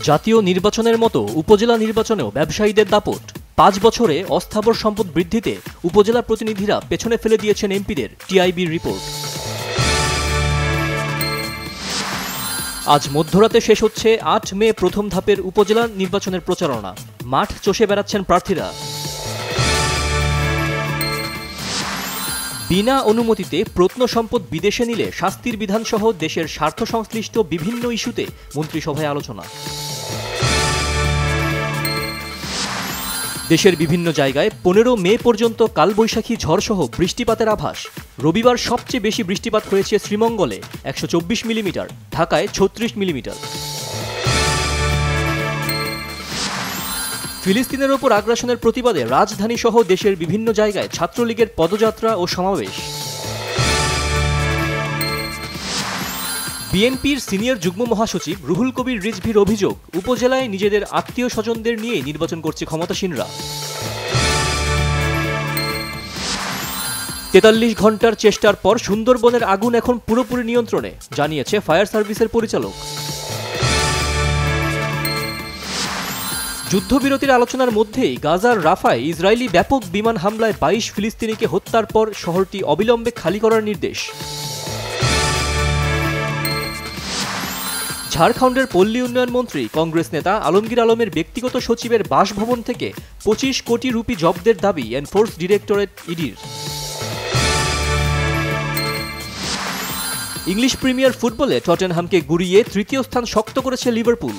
জাতীয় নির্বাচনের মতো উপজেলা নির্বাচনেও ব্যবসায়ীদের দাপট। ৫ বছরে অস্থাবর সম্পদ বৃদ্ধিতে উপজেলা প্রতিনিধিরা পেছনে ফেলে দিয়েছেন এমপিদের, টিআইবির রিপোর্ট। আজ মধ্যরাতে শেষ হচ্ছে ৮ মে প্রথম ধাপের উপজেলা নির্বাচনের প্রচারণা। মাঠ চষে বেড়াচ্ছেন প্রার্থীরা। বিনা অনুমতিতে প্রত্নসম্পদ বিদেশে নিলে শাস্তির বিধানসহ দেশের স্বার্থ সংশ্লিষ্ট বিভিন্ন ইস্যুতে মন্ত্রিসভায় আলোচনা। দেশের বিভিন্ন জায়গায় ১৫ মে পর্যন্ত কালবৈশাখী ঝড়সহ বৃষ্টিপাতের আভাস। রবিবার সবচেয়ে বেশি বৃষ্টিপাত হয়েছে শ্রীমঙ্গলে ১২৪ মিলিমিটার, ঢাকায় ৩৬ মিলিমিটার। ফিলিস্তিনের ওপর আগ্রাসনের প্রতিবাদে রাজধানীসহ দেশের বিভিন্ন জায়গায় ছাত্রলীগের পদযাত্রা ও সমাবেশ। বিএনপির সিনিয়র যুগ্ম মহাসচিব রুহুল কবির রিজভীর অভিযোগ, উপজেলায় নিজেদের আত্মীয় স্বজনদের নিয়ে নির্বাচন করছে ক্ষমতাসীনরা। ৪৩ ঘন্টার চেষ্টার পর সুন্দরবনের আগুন এখন পুরোপুরি নিয়ন্ত্রণে, জানিয়েছে ফায়ার সার্ভিসের পরিচালক। যুদ্ধবিরতির আলোচনার মধ্যেই গাজার রাফায় ইসরায়েলি ব্যাপক বিমান হামলায় ২২ ফিলিস্তিনিকে হত্যার পর শহরটি অবিলম্বে খালি করার নির্দেশ। ঝাড়খণ্ডের পল্লী উন্নয়ন মন্ত্রী কংগ্রেস নেতা আলমগীর আলমের ব্যক্তিগত সচিবের বাসভবন থেকে ২৫ কোটি রুপি জব্দের দাবি এনফোর্স ডিরেক্টরেট ইডির। ইংলিশ প্রিমিয়ার ফুটবলে টটেনহামকে গুড়িয়ে তৃতীয় স্থান শক্ত করেছে লিভারপুল।